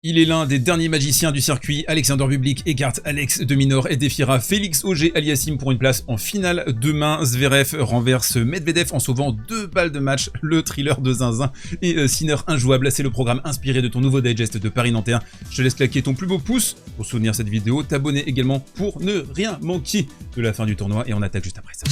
Il est l'un des derniers magiciens du circuit. Alexander Bublik écarte Alex de Minaur et défiera Félix Auger-Aliassime pour une place en finale. Demain, Zverev renverse Medvedev en sauvant 2 balles de match. Le thriller de Zinzin et Sinner injouable. C'est le programme inspiré de ton nouveau digest de Paris-Nanterre. Je te laisse claquer ton plus beau pouce pour soutenir cette vidéo. T'abonner également pour ne rien manquer de la fin du tournoi. Et on attaque juste après ça.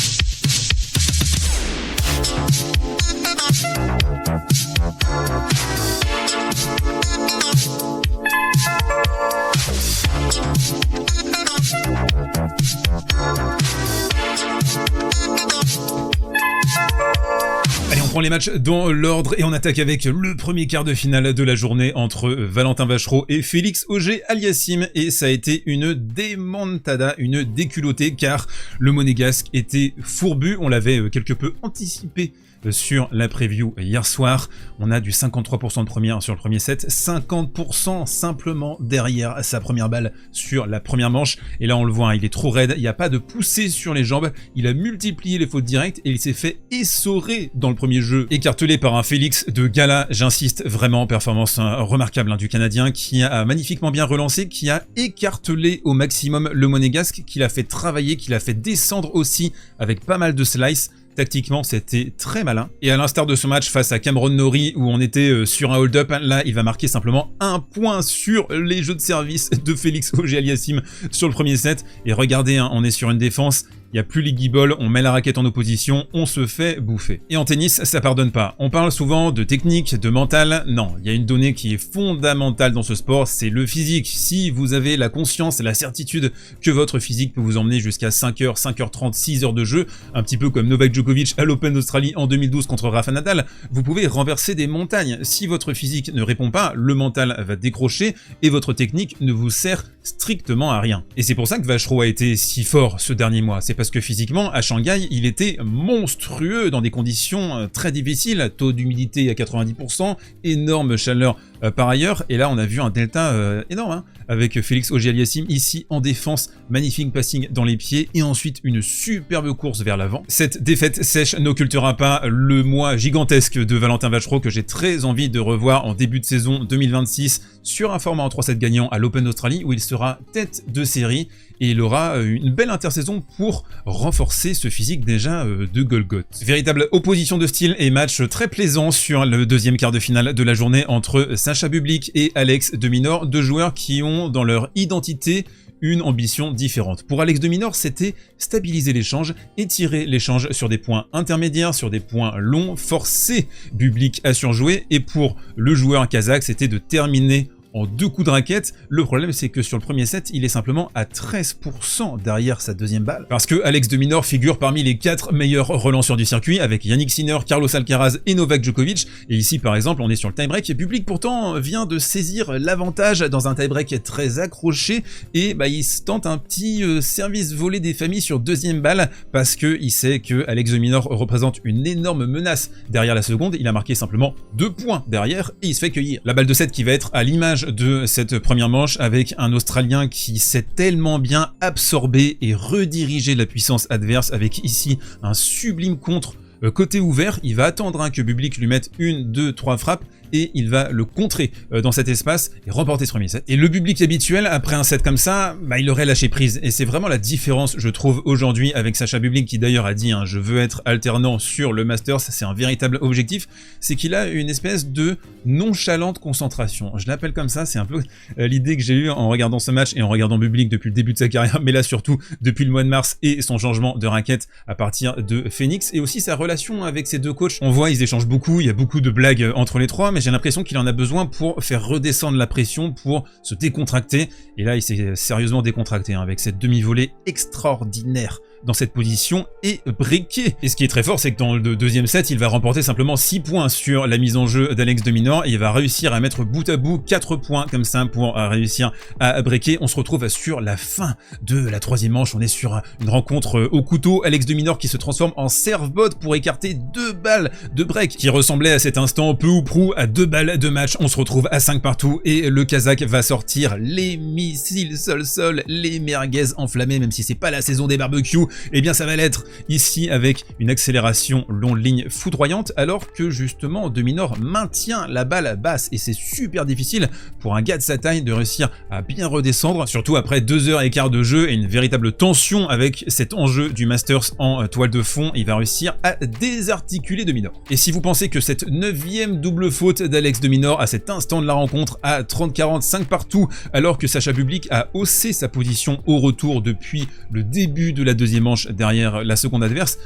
Allez, on prend les matchs dans l'ordre et on attaque avec le premier quart de finale de la journée entre Valentin Vacherot et Félix Auger-Aliassime. Et ça a été une démontada, une déculottée, car le monégasque était fourbu. On l'avait quelque peu anticipé sur la preview hier soir. On a du 53% de première sur le premier set, 50% simplement derrière sa première balle sur la première manche. Et là on le voit, il est trop raide, il n'y a pas de poussée sur les jambes, il a multiplié les fautes directes et il s'est fait essorer dans le premier jeu. Écartelé par un Félix de gala, j'insiste vraiment, performance remarquable du Canadien qui a magnifiquement bien relancé, qui a écartelé au maximum le monégasque, qui l'a fait travailler, qui l'a fait descendre aussi avec pas mal de slice. Tactiquement, c'était très malin. Et à l'instar de ce match face à Cameron Norrie, où on était sur un hold-up, là, il va marquer simplement 1 point sur les jeux de service de Félix Auger-Aliassime sur le premier set. Et regardez, on est sur une défense. Il n'y a plus les guibolles, on met la raquette en opposition, on se fait bouffer. Et en tennis, ça pardonne pas. On parle souvent de technique, de mental. Non, il y a une donnée qui est fondamentale dans ce sport, c'est le physique. Si vous avez la conscience et la certitude que votre physique peut vous emmener jusqu'à 5h, 5h30, 6h de jeu, un petit peu comme Novak Djokovic à l'Open d'Australie en 2012 contre Rafa Nadal, vous pouvez renverser des montagnes. Si votre physique ne répond pas, le mental va décrocher et votre technique ne vous sert strictement à rien. Et c'est pour ça que Vacherot a été si fort ce dernier mois. C'est parce que physiquement, à Shanghai, il était monstrueux dans des conditions très difficiles, taux d'humidité à 90%, énorme chaleur par ailleurs, et là on a vu un delta énorme, avec Félix Auger-Aliassime ici en défense, magnifique passing dans les pieds, et ensuite une superbe course vers l'avant. Cette défaite sèche n'occultera pas le mois gigantesque de Valentin Vacherot que j'ai très envie de revoir en début de saison 2026 sur un format en 3-7 gagnant à l'Open d'Australie où il sera tête de série et il aura une belle intersaison pour renforcer ce physique déjà de Golgoth. Véritable opposition de style et match très plaisant sur le deuxième quart de finale de la journée entre Sacha Bublik et Alex de Minaur, deux joueurs qui ont dans leur identité une ambition différente. Pour Alex de Minaur, c'était stabiliser l'échange, étirer l'échange sur des points intermédiaires, sur des points longs, forcer Bublik à surjouer, et pour le joueur kazakh, c'était de terminer en 2 coups de raquette. Le problème, c'est que sur le premier set, il est simplement à 13% derrière sa deuxième balle. Parce que Alex de Minaur figure parmi les 4 meilleurs relanceurs du circuit, avec Yannick Sinner, Carlos Alcaraz et Novak Djokovic. Et ici, par exemple, on est sur le tie-break. Et Bublik, pourtant, vient de saisir l'avantage dans un tie-break très accroché. Et il se tente un petit service volé des familles sur deuxième balle, parce qu'il sait que Alex de Minaur représente une énorme menace derrière la seconde. Il a marqué simplement 2 points derrière, et il se fait cueillir. La balle de 7 qui va être à l'image de cette première manche, avec un Australien qui sait tellement bien absorber et rediriger la puissance adverse, avec ici un sublime contre côté ouvert. Il va attendre que Bublik lui mette 1, 2, 3 frappes et il va le contrer dans cet espace et remporter ce premier set. Et le Bublik habituel, après un set comme ça, il aurait lâché prise. Et c'est vraiment la différence, je trouve, aujourd'hui avec Sacha Bublik, qui d'ailleurs a dit je veux être alternant sur le Masters, c'est un véritable objectif, c'est qu'il a une espèce de nonchalante concentration. Je l'appelle comme ça, c'est un peu l'idée que j'ai eue en regardant ce match et en regardant Bublik depuis le début de sa carrière, mais là surtout depuis le mois de mars et son changement de raquette à partir de Phoenix, et aussi sa relation avec ses deux coachs. On voit, ils échangent beaucoup, il y a beaucoup de blagues entre les trois, mais j'ai l'impression qu'il en a besoin pour faire redescendre la pression, pour se décontracter. Et là, il s'est sérieusement décontracté avec cette demi-volée extraordinaire dans cette position et breaké. Et ce qui est très fort, c'est que dans le deuxième set, il va remporter simplement 6 points sur la mise en jeu d'Alex de Minaur et il va réussir à mettre bout à bout 4 points comme ça pour réussir à breaker. On se retrouve sur la fin de la troisième manche. On est sur une rencontre au couteau. Alex de Minaur qui se transforme en serve-bot pour écarter 2 balles de break qui ressemblaient à cet instant peu ou prou à 2 balles de match. On se retrouve à 5 partout et le Kazakh va sortir les missiles sol-sol, les merguez enflammés, même si c'est pas la saison des barbecues. Eh bien ça va l'être ici avec une accélération long ligne foudroyante, alors que justement de Minor maintient la balle basse et c'est super difficile pour un gars de sa taille de réussir à bien redescendre, surtout après 2h15 de jeu et une véritable tension avec cet enjeu du Masters en toile de fond. Il va réussir à désarticuler de Minor. Et si vous pensez que cette 9e double faute d'Alex de Minor à cet instant de la rencontre à 30-45 partout, alors que Sacha Bublik a haussé sa position au retour depuis le début de la deuxième manche derrière la seconde adverse,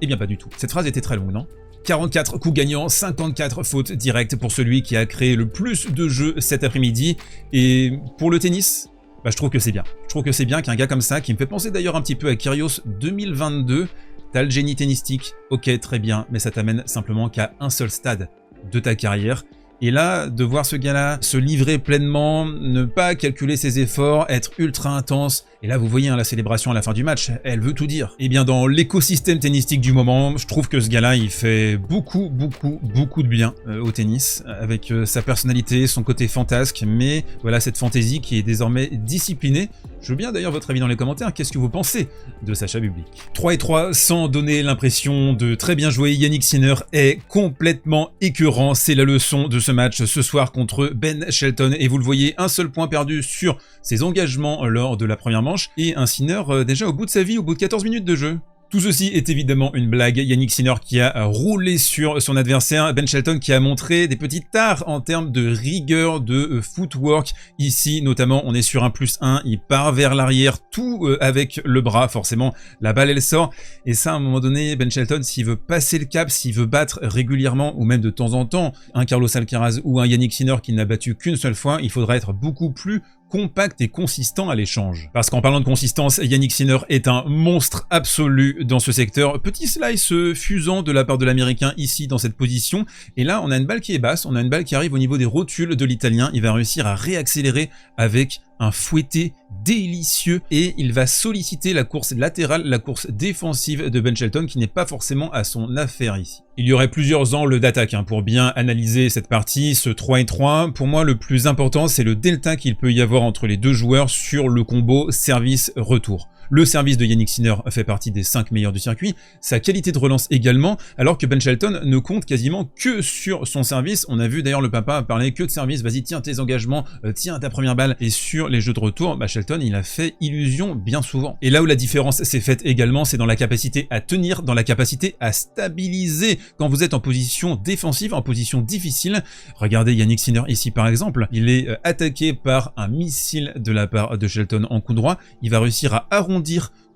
eh bien pas du tout. Cette phrase était très longue, non ? 44 coups gagnants, 54 fautes directes pour celui qui a créé le plus de jeux cet après-midi. Et pour le tennis, je trouve que c'est bien. Je trouve que c'est bien qu'un gars comme ça, qui me fait penser d'ailleurs un petit peu à Kyrgios 2022, t'as le génie tennistique, ok très bien, mais ça t'amène simplement qu'à un seul stade de ta carrière. Et là, de voir ce gars-là se livrer pleinement, ne pas calculer ses efforts, être ultra intense, et là vous voyez la célébration à la fin du match, elle veut tout dire. Et bien dans l'écosystème tennistique du moment, je trouve que ce gars-là, il fait beaucoup de bien au tennis, avec sa personnalité, son côté fantasque, mais voilà cette fantaisie qui est désormais disciplinée. Je veux bien d'ailleurs votre avis dans les commentaires, qu'est-ce que vous pensez de Sacha Bublik? 3-3 sans donner l'impression de très bien jouer, Jannik Sinner est complètement écœurant, c'est la leçon de ce match ce soir contre Ben Shelton, et vous le voyez, un seul point perdu sur ses engagements lors de la première manche, et un Sinner déjà au bout de sa vie, au bout de 14 minutes de jeu. Tout ceci est évidemment une blague, Jannik Sinner qui a roulé sur son adversaire, Ben Shelton qui a montré des petits tares en termes de rigueur, de footwork. Ici notamment on est sur un +1, il part vers l'arrière, tout avec le bras, forcément la balle elle sort, et ça à un moment donné, Ben Shelton s'il veut passer le cap, s'il veut battre régulièrement ou même de temps en temps un Carlos Alcaraz ou un Jannik Sinner qui n'a battu qu'une seule fois, il faudra être beaucoup plus compact et consistant à l'échange. Parce qu'en parlant de consistance, Jannik Sinner est un monstre absolu dans ce secteur. Petit slice fusant de la part de l'américain ici dans cette position. Et là, on a une balle qui est basse, on a une balle qui arrive au niveau des rotules de l'italien. Il va réussir à réaccélérer avec un fouetté délicieux et il va solliciter la course latérale, la course défensive de Ben Shelton qui n'est pas forcément à son affaire ici. Il y aurait plusieurs angles d'attaque pour bien analyser cette partie, ce 3-3. Pour moi, le plus important, c'est le delta qu'il peut y avoir entre les deux joueurs sur le combo service-retour. Le service de Jannik Sinner fait partie des 5 meilleurs du circuit, sa qualité de relance également, alors que Ben Shelton ne compte quasiment que sur son service. On a vu d'ailleurs le papa parler que de service, vas-y tiens tes engagements, tiens ta première balle, et sur les jeux de retour, Shelton il a fait illusion bien souvent. Et là où la différence s'est faite également, c'est dans la capacité à tenir, dans la capacité à stabiliser quand vous êtes en position défensive, en position difficile. Regardez Jannik Sinner ici par exemple, il est attaqué par un missile de la part de Shelton en coup droit, il va réussir à arrondir,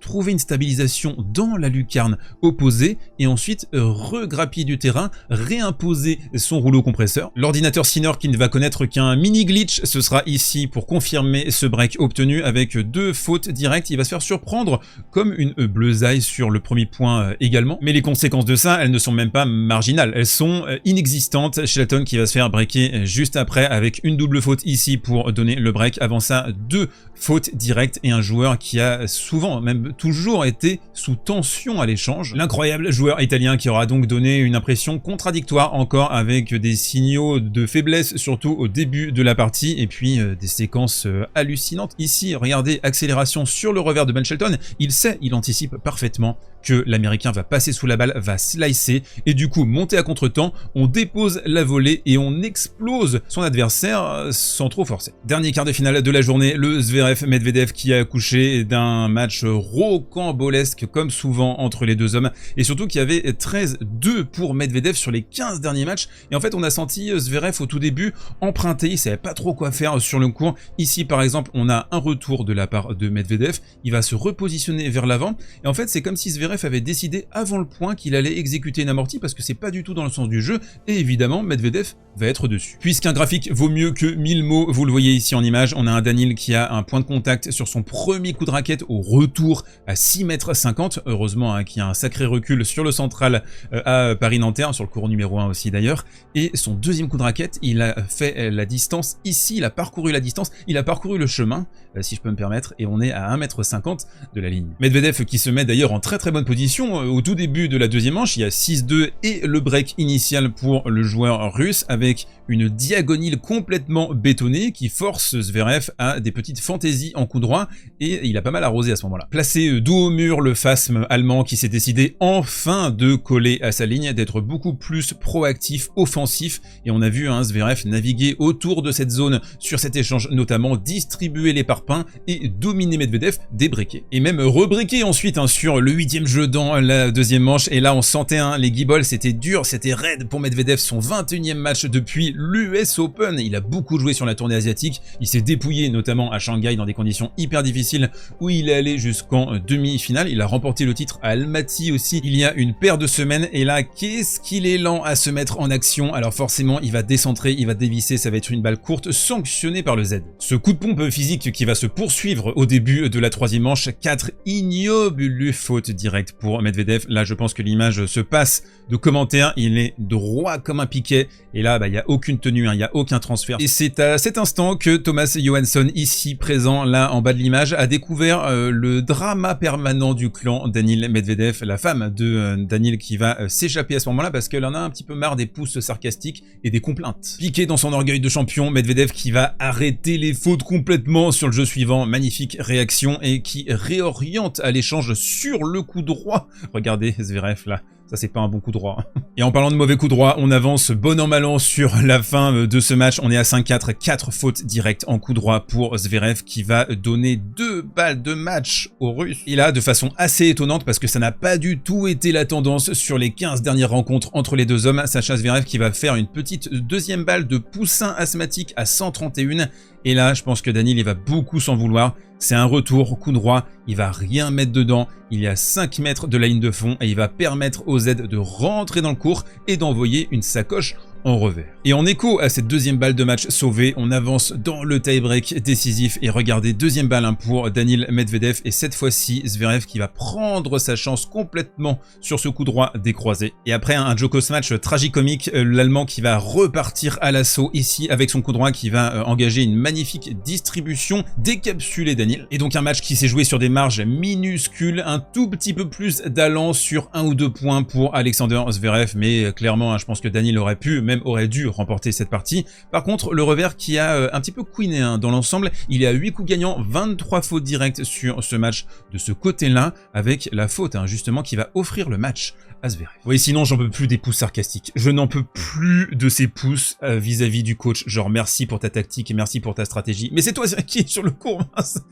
trouver une stabilisation dans la lucarne opposée et ensuite regrappiller du terrain, réimposer son rouleau compresseur. L'ordinateur Sinner qui ne va connaître qu'un mini glitch, ce sera ici pour confirmer ce break obtenu avec 2 fautes directes. Il va se faire surprendre comme une bleusaille sur le premier point également. Mais les conséquences de ça, elles ne sont même pas marginales, elles sont inexistantes. Shelton qui va se faire breaker juste après avec une double faute ici pour donner le break. Avant ça, 2 fautes directes et un joueur qui a souvent, même toujours été sous tension à l'échange. L'incroyable joueur italien qui aura donc donné une impression contradictoire encore avec des signaux de faiblesse surtout au début de la partie et puis des séquences hallucinantes. Ici, regardez, accélération sur le revers de Ben Shelton. Il sait, il anticipe parfaitement que l'américain va passer sous la balle, va slicer et du coup monter à contre-temps, on dépose la volée et on explose son adversaire sans trop forcer. Dernier quart de finale de la journée, le Zverev-Medvedev qui a accouché d'un match rocambolesque comme souvent entre les deux hommes et surtout qu'il y avait 13-2 pour Medvedev sur les 15 derniers matchs et en fait on a senti Zverev au tout début emprunté, il savait pas trop quoi faire sur le court. Ici par exemple on a un retour de la part de Medvedev, il va se repositionner vers l'avant et en fait c'est comme si Zverev avait décidé avant le point qu'il allait exécuter une amortie parce que c'est pas du tout dans le sens du jeu et évidemment Medvedev va être dessus. Puisqu'un graphique vaut mieux que 1000 mots, vous le voyez ici en image, on a un Daniil qui a un point de contact sur son premier coup de raquette au retour à 6,50 m, heureusement qu'il y a un sacré recul sur le central à Paris-Nanterre, sur le cours numéro 1 aussi d'ailleurs, et son deuxième coup de raquette, il a fait la distance ici, il a parcouru la distance, il a parcouru le chemin, si je peux me permettre, et on est à 1,50 m de la ligne. Medvedev qui se met d'ailleurs en très bonne position au tout début de la deuxième manche, il y a 6-2 et le break initial pour le joueur russe avec une diagonale complètement bétonnée qui force Zverev à des petites fantaisies en coup droit et il a pas mal arrosé à ce moment-là. Placé passé dos au mur le phasme allemand qui s'est décidé enfin de coller à sa ligne, d'être beaucoup plus proactif, offensif, et on a vu Zverev naviguer autour de cette zone sur cet échange, notamment distribuer les parpaings et dominer Medvedev, débreaker. Et même rebreaker ensuite sur le 8e jeu dans la deuxième manche, et là on sentait les guibolles, c'était dur, c'était raide pour Medvedev, son 21e match depuis l'US Open. Il a beaucoup joué sur la tournée asiatique, il s'est dépouillé notamment à Shanghai dans des conditions hyper difficiles où il est allé jusqu'en demi-finale. Il a remporté le titre à Almaty aussi il y a une paire de semaines, et là qu'est-ce qu'il est lent à se mettre en action. Alors forcément il va décentrer, il va dévisser, ça va être une balle courte sanctionnée par le Z. Ce coup de pompe physique qui va se poursuivre au début de la 3e manche, 4 ignobles fautes directes pour Medvedev. Là je pense que l'image se passe de commentaire, il est droit comme un piquet, et là il n'y a aucune tenue, il n'y a aucun transfert. Et c'est à cet instant que Thomas Johansson, ici présent là en bas de l'image, a découvert le drama permanent du clan Daniil Medvedev, la femme de Daniil qui va s'échapper à ce moment-là parce qu'elle en a un petit peu marre des pouces sarcastiques et des complaintes. Piqué dans son orgueil de champion, Medvedev qui va arrêter les fautes complètement sur le jeu suivant, magnifique réaction, et qui réoriente à l'échange sur le coup droit. Regardez Zverev là. Ça c'est pas un bon coup droit. Et en parlant de mauvais coup droit, on avance bon an mal an sur la fin de ce match. On est à 5-4, 4 fautes directes en coup droit pour Zverev qui va donner 2 balles de match aux Russes. Et là, de façon assez étonnante, parce que ça n'a pas du tout été la tendance sur les 15 dernières rencontres entre les deux hommes, Sacha Zverev qui va faire une petite deuxième balle de poussin asthmatique à 131. Et là, je pense que Daniil il va beaucoup s'en vouloir. C'est un retour, coup droit, il va rien mettre dedans, il est à 5 mètres de la ligne de fond et il va permettre au Z de rentrer dans le court et d'envoyer une sacoche en revers. Et en écho à cette deuxième balle de match sauvée, on avance dans le tie-break décisif et regardez, deuxième balle pour Daniil Medvedev, et cette fois-ci Zverev qui va prendre sa chance complètement sur ce coup droit décroisé. Et après un Djokovic match tragicomique, l'Allemand qui va repartir à l'assaut ici avec son coup droit qui va engager une magnifique distribution, décapsuler Daniil. Et donc un match qui s'est joué sur des marges minuscules, un tout petit peu plus d'allant sur 1 ou 2 points pour Alexander Zverev, mais clairement je pense que Daniil aurait pu, même aurait dû remporter cette partie. Par contre, le revers qui a un petit peu queené dans l'ensemble, il est à 8 coups gagnants, 23 fautes directes sur ce match de ce côté-là, avec la faute justement qui va offrir le match à Zverev. Oui, sinon j'en peux plus des pouces sarcastiques. Je n'en peux plus de ces pouces vis-à-vis du coach, genre merci pour ta tactique et merci pour ta stratégie. Mais c'est toi qui es sur le cours,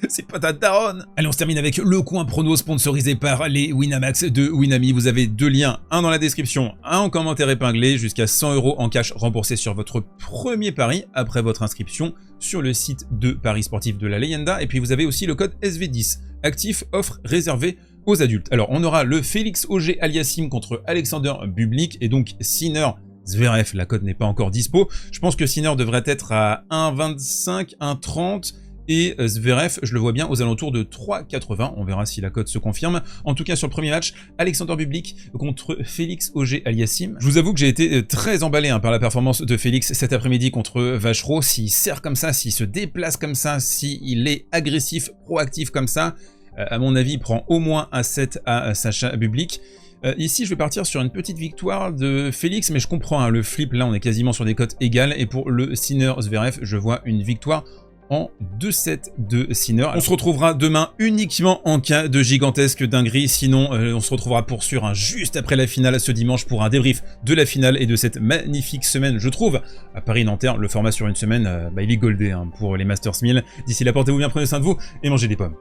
c'est pas ta daronne. Allez, on se termine avec le coin prono sponsorisé par les Winamax de Winami. Vous avez 2 liens, un dans la description, un en commentaire épinglé, jusqu'à 100 € en cash remboursé sur votre premier pari après votre inscription sur le site de paris sportif de la Leyenda. Et puis vous avez aussi le code SV10, actif, offre réservée aux adultes. Alors on aura le Félix Auger-Aliassime contre Alexander Bublik, et donc Sinner Zverev, la cote n'est pas encore dispo. Je pense que Sinner devrait être à 1,25, 1,30, et Zverev, je le vois bien aux alentours de 3,80. On verra si la cote se confirme. En tout cas, sur le premier match, Alexander Bublik contre Félix Auger-Aliassime. Je vous avoue que j'ai été très emballé par la performance de Félix cet après-midi contre Vachereau. S'il sert comme ça, s'il se déplace comme ça, s'il est agressif, proactif comme ça, à mon avis, il prend au moins un 7 à Sacha Bublik. Ici, je vais partir sur une petite victoire de Félix, mais je comprends, le flip, là, on est quasiment sur des cotes égales. Et pour le Sinner Zverev, je vois une victoire en 2-7 de Sinner. On se retrouvera demain uniquement en cas de gigantesque dinguerie, sinon on se retrouvera pour sûr juste après la finale ce dimanche pour un débrief de la finale et de cette magnifique semaine, je trouve, à Paris-Nanterre. Le format sur une semaine, il est goldé pour les Masters 1000. D'ici là, portez-vous bien, prenez soin de vous et mangez des pommes.